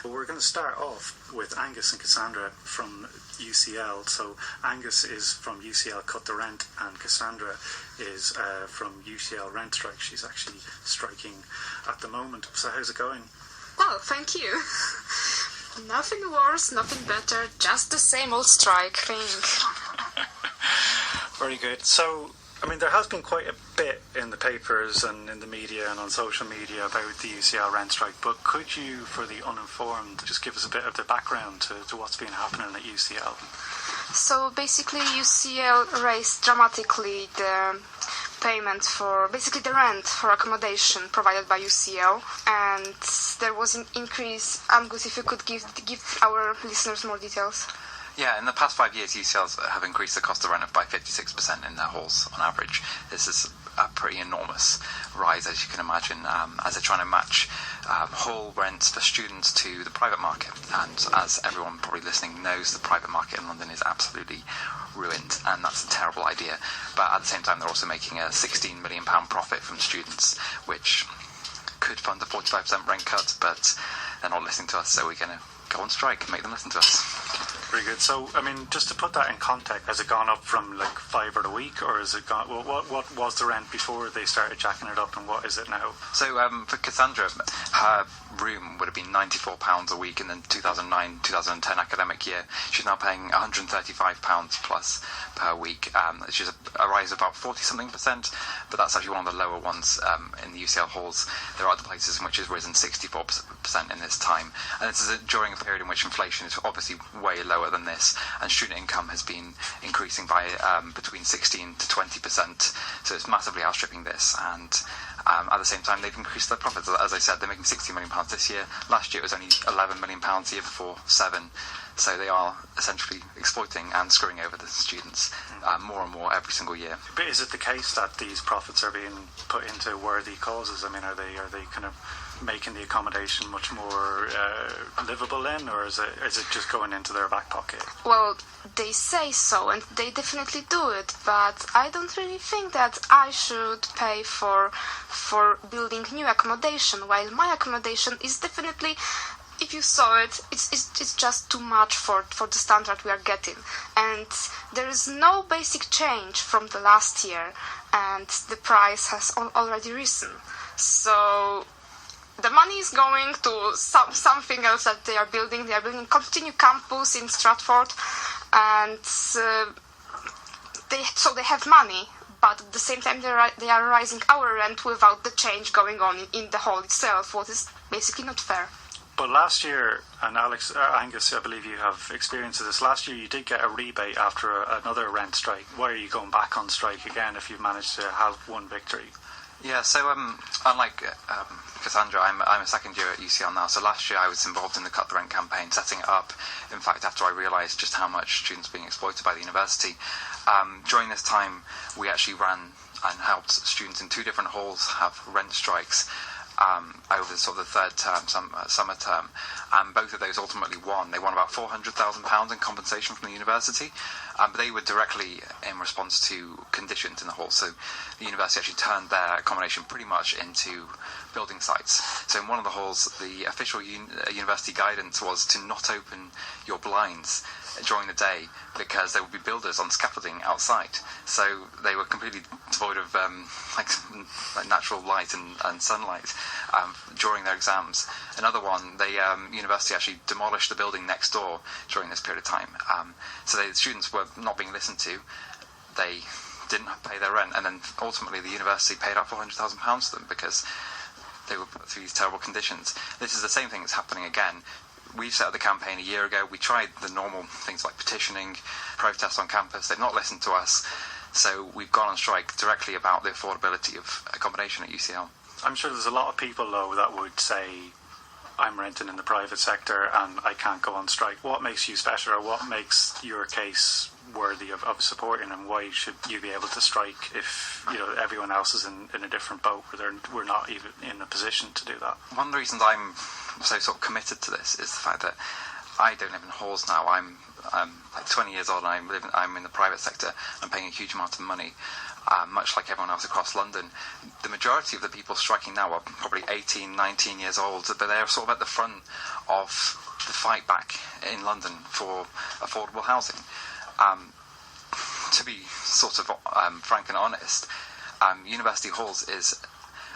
Well, we're going to start off with Angus and Cassandra from UCL. So Angus is from UCL Cut the Rent, and Cassandra is from UCL Rent Strike. She's actually striking at the moment. So how's it going? Well, thank you. Nothing worse, nothing better, just the same old strike thing. Very good. So, I mean, there has been quite a bit in the papers and in the media and on social media about the UCL Rent Strike, but could you, for the uninformed, just give us a bit of the background to what's been happening at UCL? So basically UCL raised dramatically the payment for basically the rent for accommodation provided by UCL, and there was an increase. Angus, if you could give our listeners more details. Yeah, in the past 5 years, UCLs have increased the cost of rent by 56% in their halls on average. This is a pretty enormous rise, as you can imagine, as they're trying to match hall rents for students to the private market. And as everyone probably listening knows, the private market in London is absolutely ruined, and that's a terrible idea. But at the same time, they're also making a £16 million profit from students, which could fund a 45% rent cut, but they're not listening to us, so we're going to go on strike and make them listen to us. Very good. So, I mean, just to put that in context, has it gone up from like £5 a week, or has it gone? Well, what was the rent before they started jacking it up, and what is it now? So, for Cassandra, her room would have been £94 a week in the 2009-2010 academic year. She's now paying £135 plus per week, which is a rise of about 40-something%, but that's actually one of the lower ones in the UCL halls. There are other places in which it's risen 64% in this time, and this is during a period in which inflation is obviously way lower than this, and student income has been increasing by between 16 to 20%, so it's massively outstripping this, and at the same time they've increased their profits. As I said, they're making £60 million this year. Last year it was only £11 million, the year before 7, so they are essentially exploiting and screwing over the students more and more every single year. But is it the case that these profits are being put into worthy causes? I mean, are they kind of making the accommodation much more livable then, or is it just going into their back pocket? Well, they say so, and they definitely do it, but I don't really think that I should pay for building new accommodation, while my accommodation is definitely, if you saw it, it's just too much for the standard we are getting, and there is no basic change from the last year, and the price has already risen. So the money is going to something else that they are building. They are building Continue campus in Stratford, and they have money, but at the same time they are raising our rent without the change going on in the hall itself, what is basically not fair. But last year, and Angus, I believe you have experience of this, last year you did get a rebate after another rent strike. Why are you going back on strike again if you've managed to have one victory? Yeah, so unlike Cassandra, I'm a second year at UCL now, so last year I was involved in the Cut the Rent campaign, setting it up, in fact, after I realised just how much students were being exploited by the university. During this time, we actually ran and helped students in 2 different halls have rent strikes over sort of the third term, summer term, and both of those ultimately won. They won about £400,000 in compensation from the university, but they were directly in response to conditions in the hall. So the university actually turned their accommodation pretty much into building sites. So in one of the halls, the official university guidance was to not open your blinds during the day because there would be builders on scaffolding outside, so they were completely devoid of like natural light and sunlight during their exams. Another one, the university actually demolished the building next door during this period of time, so the students were not being listened to. They didn't pay their rent, and then ultimately the university paid out £400,000 to them because they were put through these terrible conditions. This is the same thing that's happening again. We set up the campaign a year ago. We tried the normal things like petitioning, protests on campus. They've not listened to us. So we've gone on strike directly about the affordability of accommodation at UCL. I'm sure there's a lot of people, though, that would say, I'm renting in the private sector and I can't go on strike. What makes you special, or what makes your case worthy of supporting, and why should you be able to strike if everyone else is in a different boat where we're not even in a position to do that? One of the reasons I'm so sort of committed to this is the fact that I don't live in halls now. I'm like 20 years old and I'm in the private sector. I'm paying a huge amount of money, much like everyone else across London. The majority of the people striking now are probably 18, 19 years old, but they're sort of at the front of the fight back in London for affordable housing. To be sort of frank and honest, University Halls is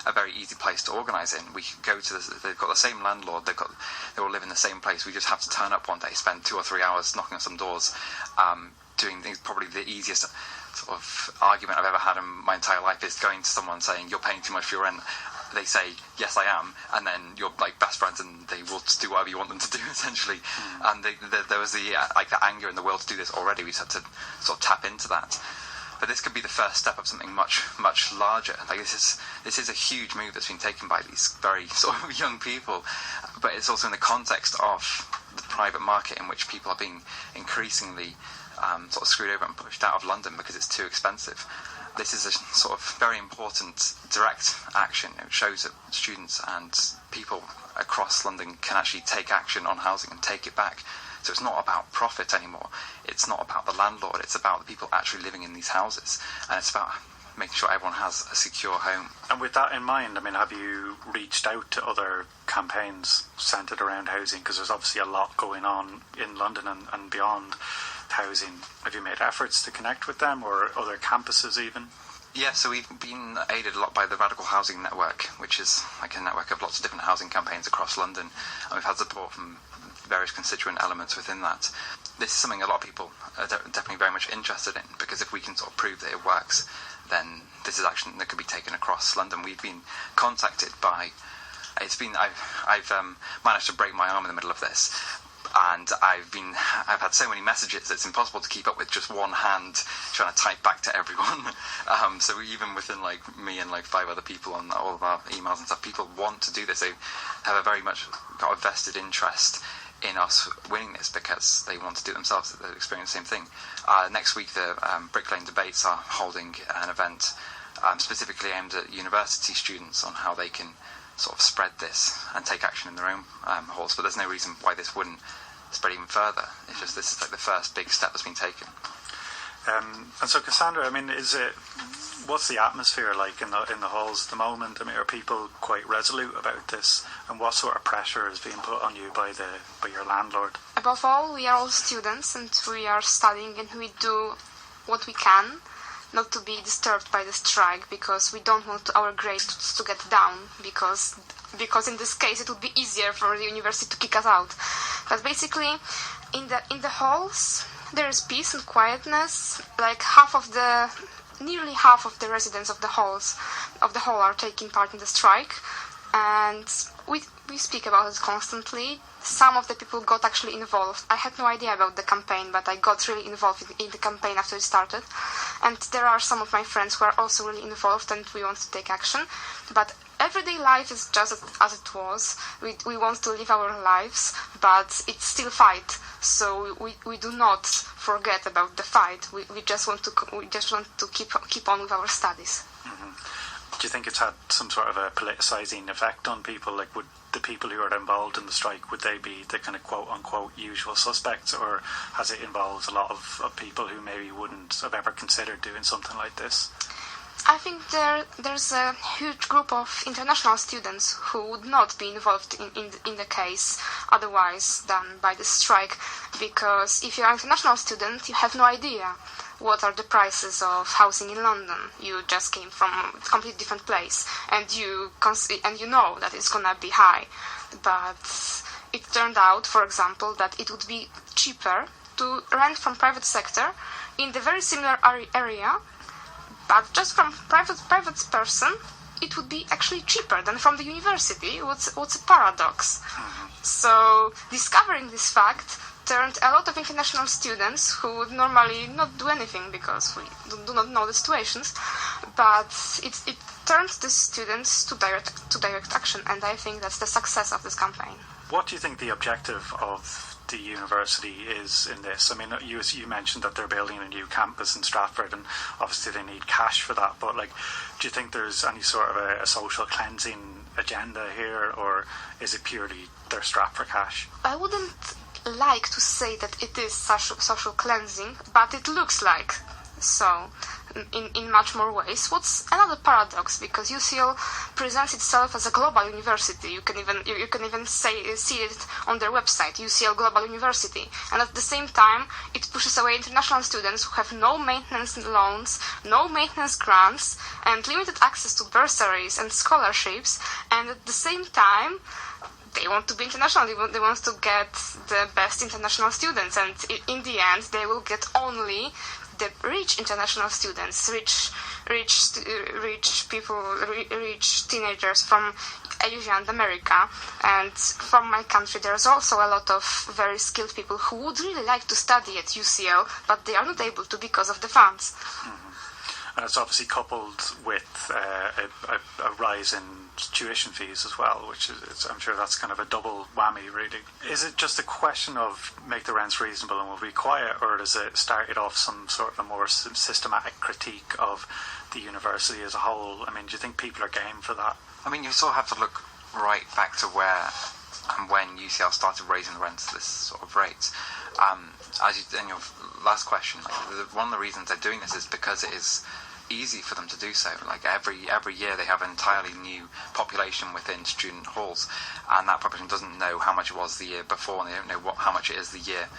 a very easy place to organise in. We go to they've got the same landlord, they all live in the same place. We just have to turn up one day, spend 2 or 3 hours knocking on some doors, doing things. Probably the easiest sort of argument I've ever had in my entire life is going to someone saying, "You're paying too much for your rent." They say, "Yes, I am," and then you're like best friends, and they will just do whatever you want them to do, essentially. And there was the anger in the will to do this already. We just had to sort of tap into that. But this could be the first step of something much, much larger. Like this is a huge move that's been taken by these very sort of young people. But it's also in the context of the private market, in which people are being increasingly sort of screwed over and pushed out of London because it's too expensive. This is a sort of very important direct action. It shows that students and people across London can actually take action on housing and take it back. So it's not about profit anymore. It's not about the landlord. It's about the people actually living in these houses. And it's about making sure everyone has a secure home. And with that in mind, I mean, have you reached out to other campaigns centred around housing? Because there's obviously a lot going on in London and beyond housing. Have you made efforts to connect with them, or other campuses even? Yeah, so we've been aided a lot by the Radical Housing Network, which is like a network of lots of different housing campaigns across London. And we've had support from various constituent elements within that. This is something a lot of people are definitely very much interested in, because if we can sort of prove that it works, then this is action that could be taken across London. We've been contacted by... I've managed to break my arm in the middle of this, and I've had so many messages it's impossible to keep up with just one hand trying to type back to everyone. So even within like me and like 5 other people on all of our emails and stuff, people want to do this. They have a very much got a vested interest in us winning this, because they want to do it themselves. They experience the same thing. Next week the Brick Lane Debates are holding an event specifically aimed at university students on how they can sort of spread this and take action in their own halls. But there's no reason why this wouldn't spread even further. It's just this is like the first big step that's been taken. And so, Cassandra, I mean, what's the atmosphere like in the halls at the moment? I mean, are people quite resolute about this? And what sort of pressure is being put on you by your landlord? Above all, we are all students and we are studying, and we do what we can not to be disturbed by the strike, because we don't want our grades to get down, because in this case it would be easier for the university to kick us out. But basically, in the halls there is peace and quietness. Like nearly half of the residents of the hall are taking part in the strike, and we speak about it constantly. Some of the people got actually involved. I had no idea about the campaign, but I got really involved in the campaign after it started. And there are some of my friends who are also really involved, and we want to take action. But everyday life is just as it was. We want to live our lives, but it's still fight. So we do not forget about the fight. We just want to keep on with our studies. Mm-hmm. Do you think it's had some sort of a politicising effect on people? Like, would the people who are involved in the strike, would they be the kind of quote-unquote usual suspects, or has it involved a lot of people who maybe wouldn't have ever considered doing something like this? I think there's a huge group of international students who would not be involved in the case otherwise than by the strike, because if you're an international student, you have no idea what are the prices of housing in London. You just came from a completely different place, and you know that it's gonna be high. But it turned out, for example, that it would be cheaper to rent from private sector in the very similar area, but just from private person, it would be actually cheaper than from the university. What's a paradox? So discovering this fact turned a lot of international students who would normally not do anything because we do not know the situations, but it turned the students to direct action, and I think that's the success of this campaign. What do you think the objective of the university is in this? I mean, you mentioned that they're building a new campus in Stratford, and obviously they need cash for that, but like, do you think there's any sort of a social cleansing agenda here, or is it purely they're strapped for cash? I wouldn't like to say that it is social cleansing, but it looks like so. in much more ways. What's another paradox, because UCL presents itself as a global university. You can even see it on their website, UCL Global University, and at the same time it pushes away international students who have no maintenance loans, no maintenance grants, and limited access to bursaries and scholarships, and at the same time they want to be international. They want to get the best international students, and in the end, they will get only the rich international students, rich people, rich teenagers from Asia and America. And from my country, there's also a lot of very skilled people who would really like to study at UCL, but they are not able to because of the funds. Mm-hmm. And it's obviously coupled with a rise in tuition fees as well, which is, I'm sure that's kind of a double whammy, really. Is it just a question of make the rents reasonable and we'll be quiet, or does it start off some sort of a more systematic critique of the university as a whole? I mean, do you think people are game for that? I mean, you sort of have to look right back to where and when UCL started raising the rents at this sort of rate. As you, in your last question, one of the reasons they're doing this is because it is easy for them to do so. Like every year they have an entirely new population within student halls, and that population doesn't know how much it was the year before, and they don't know how much it is the year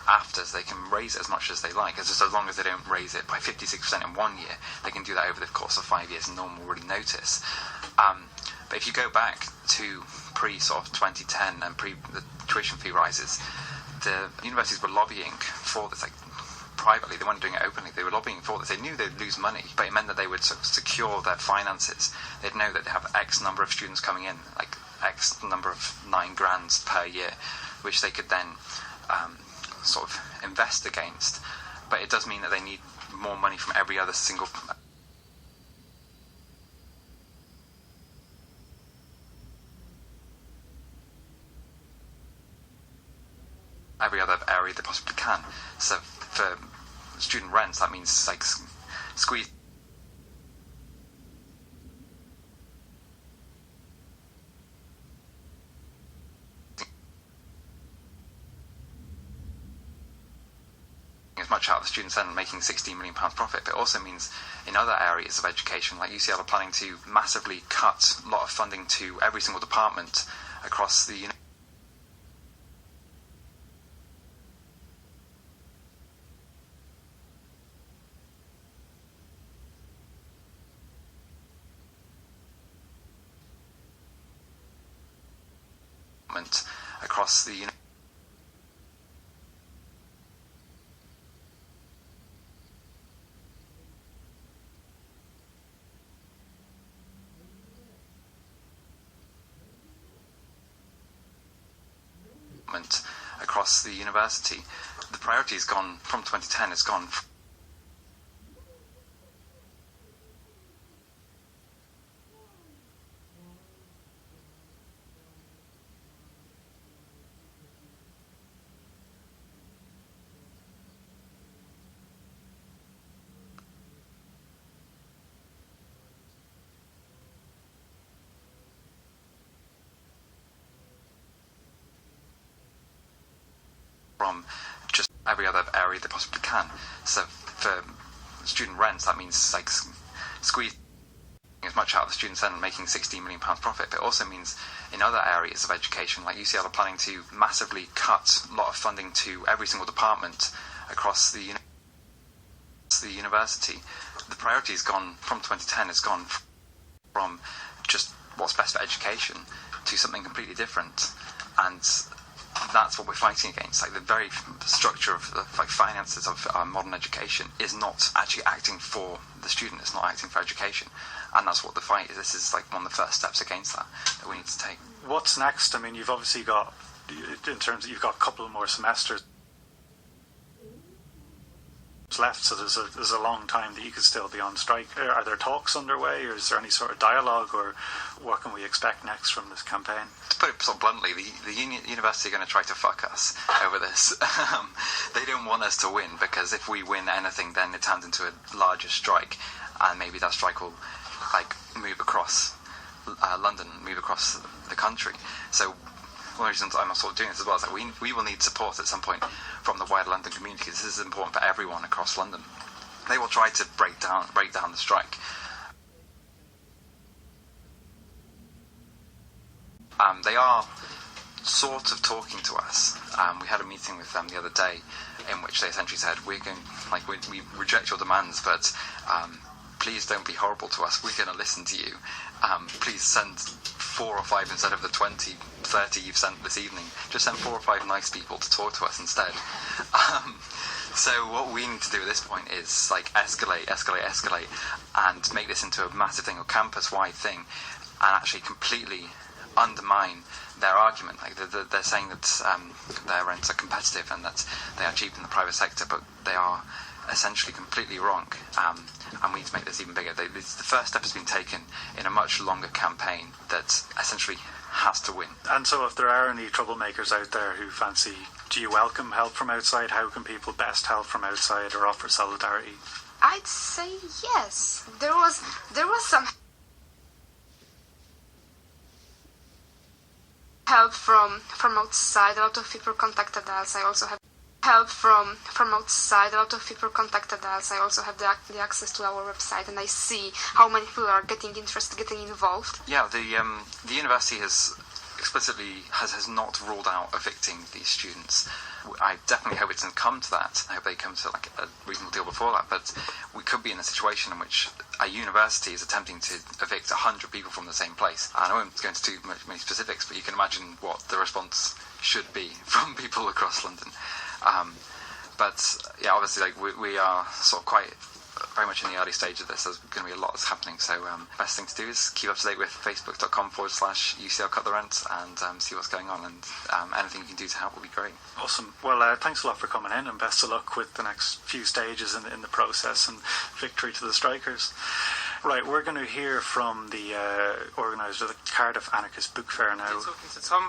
after, so they can raise it as much as they like. It's just as long as they don't raise it by 56% in 1 year, they can do that over the course of 5 years and no one will really notice. But if you go back to pre-sort of 2010 and pre the tuition fee rises, the universities were lobbying for this, like privately. They weren't doing it openly. They were lobbying for this. They knew they'd lose money, but it meant that they would sort of secure their finances. They'd know that they have X number of students coming in, like X number of $9,000 per year, which they could then sort of invest against. But it does mean that they need more money from every other area they possibly can. So for student rents, that means like squeeze as much out of the students and making £16 million profit. But it also means in other areas of education, like UCL are planning to massively cut a lot of funding to every single department across the across the across the university. The priority has gone from 2010. It's gone from just every other area they possibly can. So for student rents, that means like squeeze as much out of the students and making £16 million profit. But it also means in other areas of education, like UCL are planning to massively cut a lot of funding to every single department across the university. The priority has gone from 2010. It's gone from just what's best for education to something completely different, and that's what we're fighting against. Like the very structure of the finances of modern education is not actually acting for the student. It's not acting for education, and that's what the fight is. This is like one of the first steps against that we need to take. What's next? I mean, you've obviously got, in terms of, you've got a couple more semesters left, so there's a long time that you could still be on strike. Are there talks underway, or is there any sort of dialogue, or what can we expect next from this campaign? To put it sort of bluntly, the university are going to try to fuck us over this. They don't want us to win, because if we win anything, then it turns into a larger strike, and maybe that strike will like move across London, move across the country. So one of the reasons I'm sort of doing this as well is that we will need support at some point from the wider London community. This is important for everyone across London. they will try to break down the strike. They are sort of talking to us. We had a meeting with them the other day in which they essentially said, we reject your demands, but please don't be horrible to us. We're going to listen to you. Please send 4 or 5 instead of the 20, 30 you've sent this evening. Just send 4 or 5 nice people to talk to us instead. So what we need to do at this point is like escalate, and make this into a massive thing, a campus-wide thing, and actually completely undermine their argument. Like they're saying that their rents are competitive and that they are cheap in the private sector, but they are essentially completely wrong. And we need to make this even bigger. The first step has been taken in a much longer campaign that essentially has to win. And so if there are any troublemakers out there who fancy, do you welcome help from outside? How can people best help from outside or offer solidarity? I'd say yes. There was some help from outside. A lot of people contacted us. I also have help from outside. A lot of people contacted us. I also have the access to our website, and I see how many people are getting interested, getting involved. Yeah, the university has explicitly has not ruled out evicting these students. I definitely hope it doesn't come to that. I hope they come to like a reasonable deal before that. But we could be in a situation in which a university is attempting to evict 100 people from the same place. And I won't go into too many specifics, but you can imagine what the response should be from people across London. But yeah, obviously, like we are sort of very much in the early stage of this. There's going to be a lot that's happening, so best thing to do is keep up to date with facebook.com/UCL Cut the Rent and see what's going on, and anything you can do to help would be great. Awesome. Well, thanks a lot for coming in, and best of luck with the next few stages in the process, and victory to the strikers. Right, we're going to hear from the organiser of the Cardiff Anarchist Book Fair now. Talking to Tom